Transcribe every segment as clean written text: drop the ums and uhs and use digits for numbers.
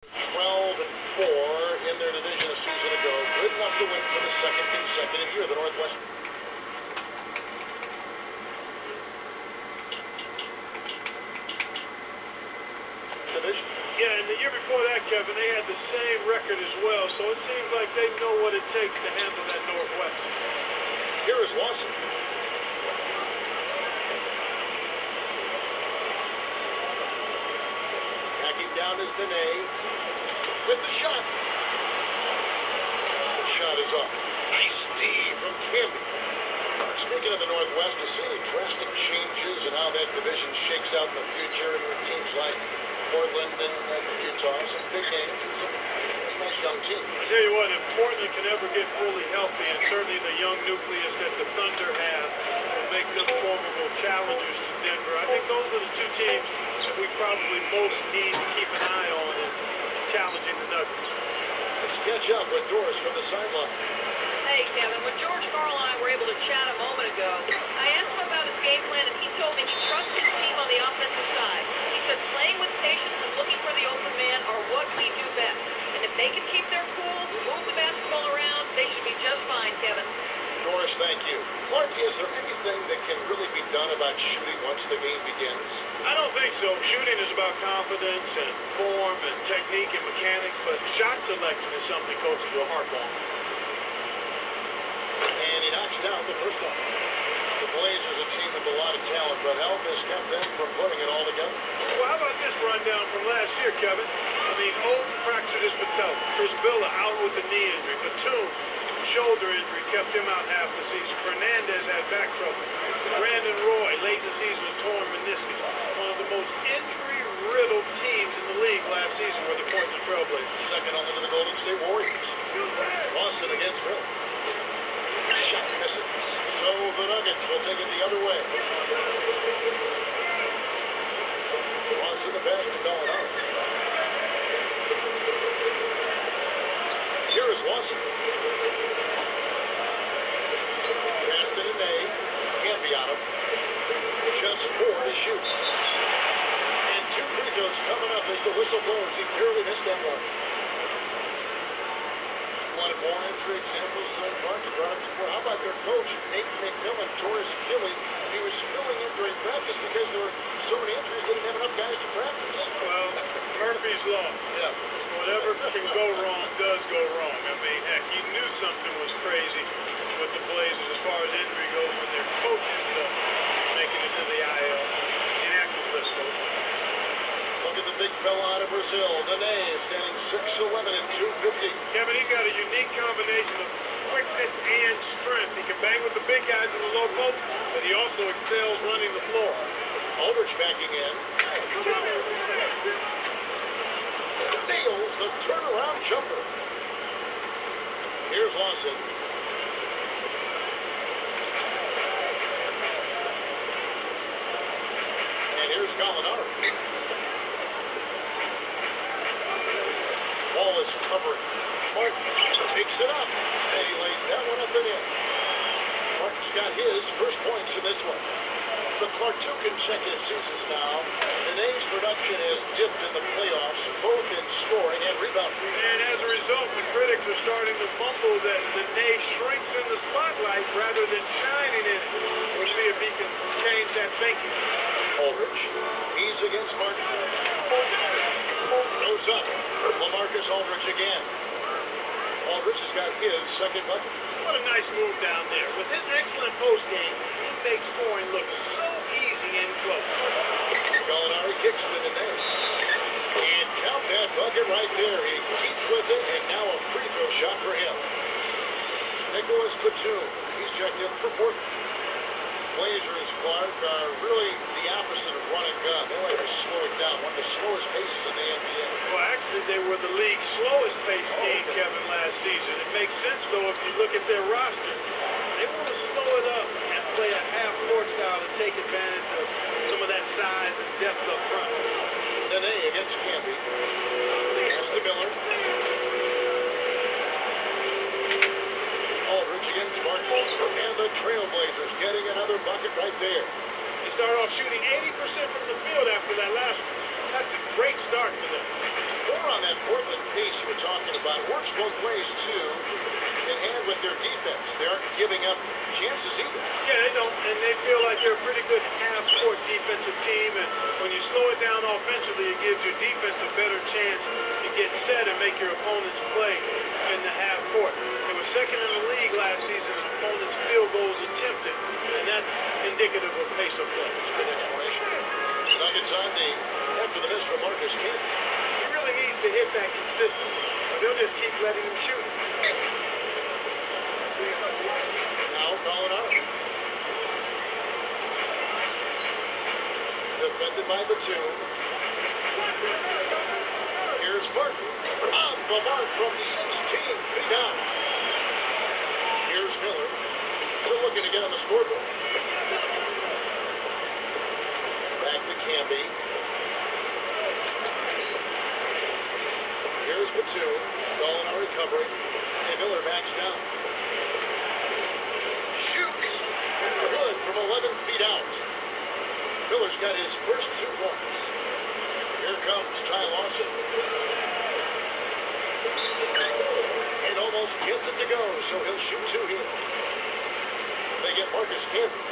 12-4 in their division a season ago. Good enough to win for the second consecutive year. The Northwest division. Yeah, and the year before that, Kevin, they had the same record as well, so it seems like they know what it takes to handle that Northwest. Here is Lawson. Backing down is Dene with the shot. The shot is up. Nice D from Camby. Speaking of the Northwest, to see any drastic changes in how that division shakes out in the future with teams like Portland and Utah, some big names, and some nice young teams. I tell you what, if Portland can ever get fully healthy, and certainly the young nucleus that the Thunder have will make them formidable challengers to Denver, I think those are the two teams that we probably most need to keep an eye on in challenging the Nuggets. Let's catch up with Doris from the sideline. Hey, Kevin, when George Karl and I were able to chat a moment ago, I asked him about his game plan, and he told me he trusts his team on the offensive side. He said playing with patience and looking for the open man are what we do best. And if they can keep their cool, move the basketball around, they should be just fine, Kevin. Doris, thank you. Clark, is there anything that can really be done about shooting once the game begins? I don't think so. Shooting is about confidence and form and technique and mechanics, but shot selection is something coaches will harp on. And he knocks down the first one. The Blazers, a team with a lot of talent, but help has kept them from putting it all together. Well, how about this rundown from last year, Kevin? I mean, Olden fractured his patella. Chris Villa out with a knee injury. Batum, shoulder injury, kept him out half the season. Fernandez had back trouble. Brandon Roy, late in the season, with torn meniscus. One of the most injury-riddled teams in the league last season were the Portland Trail Blazers. Second only to the Golden State Warriors. Boston against Phil. Shot misses. So the Nuggets will take it the other way. Boston the pass to Gallinari. Here is Lawson. Pass to Dene. Camby on him. Just 4 to shoot. And 2 free throws coming up as the whistle blows. He barely missed that one. Wanted more entry examples so far to brought up before. How about their coach, Nate McMillan, tore his Achilles. He was filling in during practice because there were so many injuries, they didn't have enough guys to practice. Well, Murphy's Law. Yeah. Whatever can go wrong does go wrong. I mean, heck, he knew something was crazy with the Blazers as far as injury goes when their coach ended up making it to the IL. Inactive list, folks. Look at the big fella out of Brazil. Dene standing 6'11" and 250. Kevin, he's got a unique combination of quickness and strength. He can bang with the big guys in the low post, but he also excels running the floor. Aldridge backing in. Nails the turnaround jumper. Here's Lawson. And here's Gallinari. Ball is covering. Martin picks it up. And he lays that one up and in. Martin's got his first points in this one. For Clark, 2 consecutive seasons now. Dene's production has dipped in the playoffs, both in scoring and rebounding. And as a result, the critics are starting to fumble that Dene shrinks in the spotlight rather than shining in it. We'll see if he can change that thinking. Aldridge, he's against Martin. Goes up. LaMarcus Aldridge again. Aldridge has got his second bucket. What a nice move down there. With his excellent post game, he makes scoring look so easy and close. Gallinari kicks to the net. And count that bucket right there. He keeps with it, and now a free throw shot for him. Nicholas Batum, he's checked in for Portland. Blazers, Clark, are really the opposite of run and gun. They like to slow it down. One of the slowest paces in the NBA. Well, actually, they were the league's slowest paced team, Kevin, last season. It makes sense, though, if you look at their roster. They want to slow it up and play a half-court style to take advantage of some of that size and depth up front. Dene against Camby. Pass to Miller. Aldridge against Martin. And the Trailblazers getting another bucket right there. They started off shooting 80% from the field after that last one. That's a great start for them. More on that Portland pace you were talking about. Works both ways, too. In hand with their defense. They aren't giving up chances either. Yeah, they don't, and they feel like they're a pretty good half-court defensive team, and when you slow it down offensively, it gives your defense a better chance to get set and make your opponents play in the half-court. They were second in the league last season in opponents' field goals attempted, and that's indicative of pace of play. Good explanation. Nuggets on the after the miss from Marcus King. He really needs to hit that consistently, or they'll just keep letting him shoot. Now Gallinari. Defended by Batum. Here's Martin. On the mark from 16 feet out. Here's Miller. Still looking to get on the scoreboard. Back to Camby. Here's Batum. Gallinari covering. And Miller backs down. Shoots. Good from 11 feet out. Miller's got his first 2 points. Here comes Ty Lawson. And almost gets it to go, so he'll shoot 2 here. They get Marcus Camby.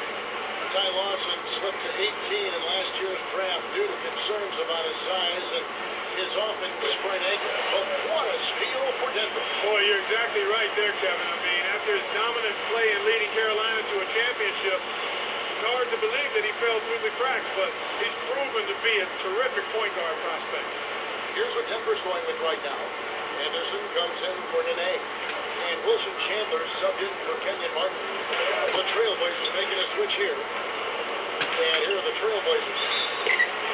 Ty Lawson slipped to 18 in last year's draft due to concerns about his size and his often sprained ankle. But what a steal for Denver. Boy, you're exactly right there, Kevin. I mean, after his dominant play in leading Carolina to a championship, it's hard to believe that he fell through the cracks, but he's proven to be a terrific point guard prospect. Here's what Denver's going with right now. Anderson comes in for Nene. And Wilson Chandler subbed in for Kenyon Martin. The Trailblazers making a switch here. And here are the Trailblazers.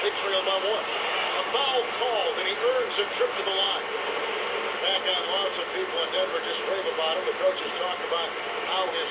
They trail by 1. A foul called, and he earns a trip to the line. Back on lots of people in Denver just rave about him. The coaches talk about how his